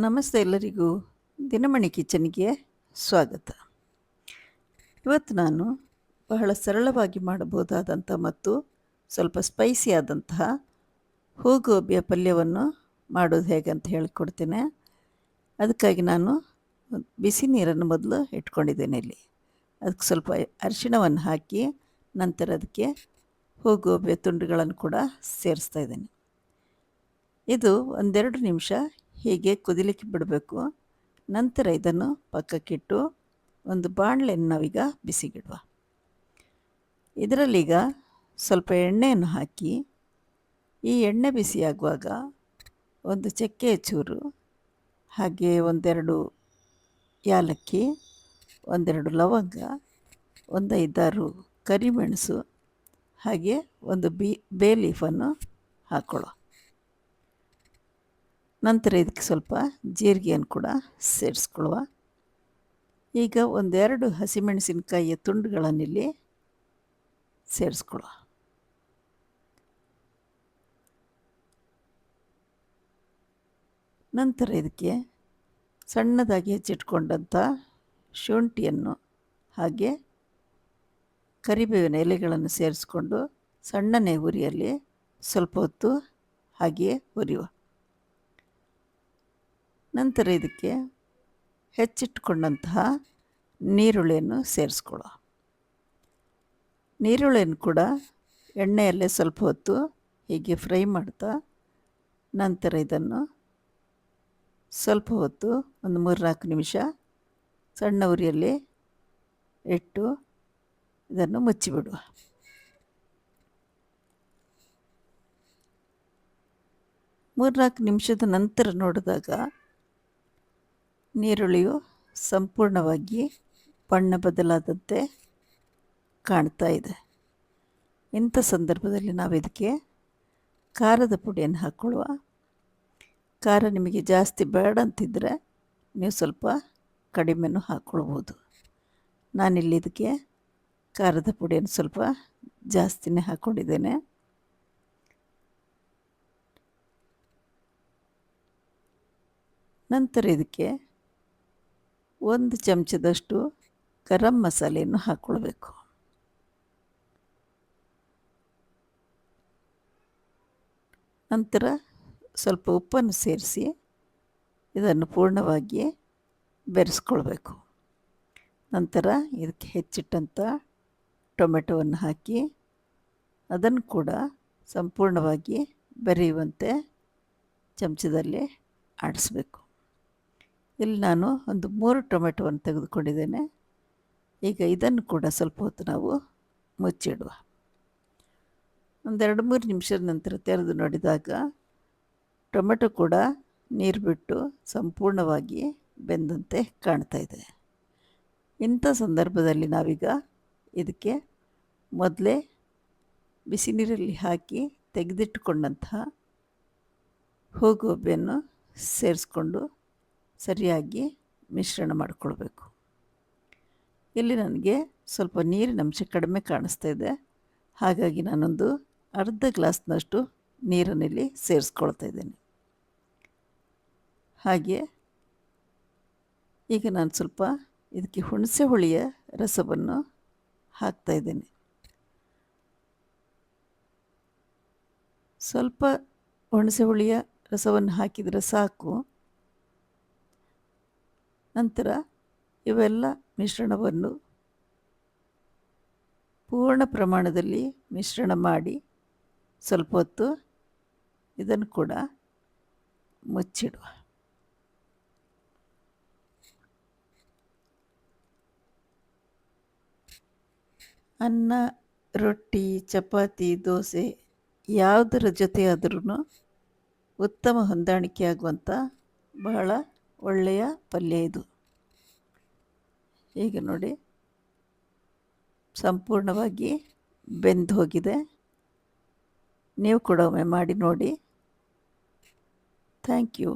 ನಮಸ್ತೆ ಎಲ್ಲರಿಗೂ. ದಿನಮಣಿ ಕಿಚನ್ಗೆ ಸ್ವಾಗತ. ಇವತ್ತು ನಾನು ಬಹಳ ಸರಳವಾಗಿ ಮಾಡಬಹುದಾದಂಥ ಮತ್ತು ಸ್ವಲ್ಪ ಸ್ಪೈಸಿ ಆದಂತಹ ಹೂಗೋಬಿಯ ಪಲ್ಯವನ್ನು ಮಾಡೋದು ಹೇಗೆ ಅಂತ ಹೇಳಿಕೊಡ್ತೇನೆ. ಅದಕ್ಕಾಗಿ ನಾನು ಬಿಸಿ ನೀರನ್ನು ಮೊದಲು ಇಟ್ಕೊಂಡಿದ್ದೇನೆ. ಇಲ್ಲಿ ಅದಕ್ಕೆ ಸ್ವಲ್ಪ ಅರಿಶಿಣವನ್ನು ಹಾಕಿ ನಂತರ ಅದಕ್ಕೆ ಹೂಗೋಬಿಯ ತುಂಡುಗಳನ್ನು ಕೂಡ ಸೇರಿಸ್ತಾ ಇದ್ದೇನೆ. ಇದು ಒಂದೆರಡು ನಿಮಿಷ ಹೀಗೆ ಕುದಿಲಿಕ್ಕೆ ಬಿಡಬೇಕು. ನಂತರ ಇದನ್ನು ಪಕ್ಕಕ್ಕಿಟ್ಟು ಒಂದು ಬಾಣಲೆಯನ್ನು ನಾವೀಗ ಬಿಸಿಗಿಡುವ. ಇದರಲ್ಲೀಗ ಸ್ವಲ್ಪ ಎಣ್ಣೆಯನ್ನು ಹಾಕಿ, ಈ ಎಣ್ಣೆ ಬಿಸಿಯಾಗುವಾಗ ಒಂದು ಚಕ್ಕೆಯ ಚೂರು, ಹಾಗೆ ಒಂದೆರಡು ಯಾಲಕ್ಕಿ, ಒಂದೆರಡು ಲವಂಗ, ಒಂದು 5-6 ಕರಿಮೆಣಸು, ಹಾಗೆ ಒಂದು ಬೇ ಲೀಫನ್ನು ಹಾಕ್ಕೊಳ್ಳೋ. ನಂತರ ಇದಕ್ಕೆ ಸ್ವಲ್ಪ ಜೀರಿಗೆಯನ್ನು ಕೂಡ ಸೇರಿಸ್ಕೊಳ್ಳುವ. ಈಗ ಒಂದೆರಡು ಹಸಿಮೆಣಸಿನಕಾಯಿಯ ತುಂಡುಗಳನ್ನಿಲ್ಲಿ ಸೇರಿಸ್ಕೊಳ್ಳುವ. ನಂತರ ಇದಕ್ಕೆ ಸಣ್ಣದಾಗಿ ಹೆಚ್ಚಿಟ್ಕೊಂಡಂಥ ಶುಂಠಿಯನ್ನು ಹಾಗೆ ಕರಿಬೇವಿನ ಎಲೆಗಳನ್ನು ಸೇರಿಸ್ಕೊಂಡು ಸಣ್ಣನೆ ಉರಿಯಲ್ಲಿ ಸ್ವಲ್ಪ ಹೊತ್ತು ಹಾಗೆಯೇ ಹುರಿಯುವ. ನಂತರ ಇದಕ್ಕೆ ಹೆಚ್ಚಿಟ್ಕೊಂಡಂತಹ ನೀರುಳ್ಳಿಯನ್ನು ಸೇರಿಸ್ಕೊಳ್ಳೋ. ನೀರುಳ್ಳಿಯನ್ನು ಕೂಡ ಎಣ್ಣೆಯಲ್ಲೇ ಸ್ವಲ್ಪ ಹೊತ್ತು ಹೀಗೆ ಫ್ರೈ ಮಾಡ್ತಾ, ನಂತರ ಇದನ್ನು ಸ್ವಲ್ಪ ಹೊತ್ತು ಒಂದು 3-4 ನಿಮಿಷ ಸಣ್ಣ ಉರಿಯಲ್ಲಿ ಇಟ್ಟು ಇದನ್ನು ಮುಚ್ಚಿಬಿಡುವ. ಮೂರ್ನಾಲ್ಕು ನಿಮಿಷದ ನಂತರ ನೋಡಿದಾಗ ನೀರುಳ್ಳಿಯು ಸಂಪೂರ್ಣವಾಗಿ ಬಣ್ಣ ಬದಲಾದಂತೆ ಕಾಣ್ತಾ ಇದೆ. ಇಂಥ ಸಂದರ್ಭದಲ್ಲಿ ನಾವು ಇದಕ್ಕೆ ಖಾರದ ಪುಡಿಯನ್ನು ಹಾಕ್ಕೊಳ್ಳುವ. ಖಾರ ನಿಮಗೆ ಜಾಸ್ತಿ ಬೇಡ ಅಂತಿದ್ದರೆ ನೀವು ಸ್ವಲ್ಪ ಕಡಿಮೆನೂ ಹಾಕ್ಕೊಳ್ಬೋದು. ನಾನಿಲ್ಲಿ ಇದಕ್ಕೆ ಖಾರದ ಪುಡಿಯನ್ನು ಸ್ವಲ್ಪ ಜಾಸ್ತಿನೇ ಹಾಕ್ಕೊಂಡಿದ್ದೇನೆ. ನಂತರ ಇದಕ್ಕೆ 1 ಚಮಚದಷ್ಟು ಗರಂ ಮಸಾಲೆಯನ್ನು ಹಾಕ್ಕೊಳ್ಬೇಕು. ನಂತರ ಸ್ವಲ್ಪ ಉಪ್ಪನ್ನು ಸೇರಿಸಿ ಇದನ್ನು ಪೂರ್ಣವಾಗಿ ಬೆರೆಸ್ಕೊಳ್ಬೇಕು. ನಂತರ ಇದಕ್ಕೆ ಹೆಚ್ಚಿಟ್ಟಂಥ ಟೊಮೆಟೊವನ್ನು ಹಾಕಿ ಅದನ್ನು ಕೂಡ ಸಂಪೂರ್ಣವಾಗಿ ಬೆರೆಯುವಂತೆ ಚಮಚದಲ್ಲಿ ಆಡಿಸ್ಬೇಕು. ಇಲ್ಲಿ ನಾನು ಒಂದು 3 ಟೊಮೆಟೊವನ್ನು ತೆಗೆದುಕೊಂಡಿದ್ದೇನೆ. ಈಗ ಇದನ್ನು ಕೂಡ ಸ್ವಲ್ಪ ಹೊತ್ತು ನಾವು ಮುಚ್ಚಿಡುವ. ಒಂದು 2-3 ನಿಮಿಷದ ನಂತರ ತೆರೆದು ನೋಡಿದಾಗ ಟೊಮೆಟೊ ಕೂಡ ನೀರು ಬಿಟ್ಟು ಸಂಪೂರ್ಣವಾಗಿ ಬೆಂದಂತೆ ಕಾಣ್ತಾ ಇದೆ. ಇಂಥ ಸಂದರ್ಭದಲ್ಲಿ ನಾವೀಗ ಇದಕ್ಕೆ ಮೊದಲೇ ಬಿಸಿ ನೀರಲ್ಲಿ ಹಾಕಿ ತೆಗೆದಿಟ್ಟುಕೊಂಡಂತಹ ಹೂಗೋಬಿಯನ್ನು ಸೇರಿಸ್ಕೊಂಡು ಸರಿಯಾಗಿ ಮಿಶ್ರಣ ಮಾಡಿಕೊಳ್ಬೇಕು. ಇಲ್ಲಿ ನನಗೆ ಸ್ವಲ್ಪ ನೀರಿನ ಅಂಶ ಕಡಿಮೆ ಕಾಣಿಸ್ತಾ ಇದೆ. ಹಾಗಾಗಿ ನಾನೊಂದು ಅರ್ಧ ಗ್ಲಾಸ್ನಷ್ಟು ನೀರನ್ನಿಲ್ಲಿ ಸೇರಿಸ್ಕೊಳ್ತಾ ಇದ್ದೇನೆ. ಹಾಗೆ ಈಗ ನಾನು ಸ್ವಲ್ಪ ಇದಕ್ಕೆ ಹುಣಸೆ ಹುಳಿಯ ರಸವನ್ನು ಹಾಕ್ತಾ ಇದ್ದೇನೆ. ಸ್ವಲ್ಪ ಹುಣಸೆ ಹುಳಿಯ ರಸವನ್ನು ಹಾಕಿದರೆ ಸಾಕು. ನಂತರ ಇವೆಲ್ಲ ಮಿಶ್ರಣವನ್ನು ಪೂರ್ಣ ಪ್ರಮಾಣದಲ್ಲಿ ಮಿಶ್ರಣ ಮಾಡಿ ಸ್ವಲ್ಪ ಹೊತ್ತು ಇದನ್ನು ಕೂಡ ಮುಚ್ಚಿಡುವ. ಅನ್ನ, ರೊಟ್ಟಿ, ಚಪಾತಿ, ದೋಸೆ ಯಾವುದರ ಜೊತೆಯಾದ್ರೂ ಉತ್ತಮ ಹೊಂದಾಣಿಕೆಯಾಗುವಂಥ ಬಹಳ ಒಳ್ಳೆಯ ಪಲ್ಯ ಇದು. ಈಗ ನೋಡಿ ಸಂಪೂರ್ಣವಾಗಿ ಬೆಂದು ಹೋಗಿದೆ. ನೀವು ಕೂಡ ಒಮ್ಮೆ ಮಾಡಿ ನೋಡಿ. Thank you.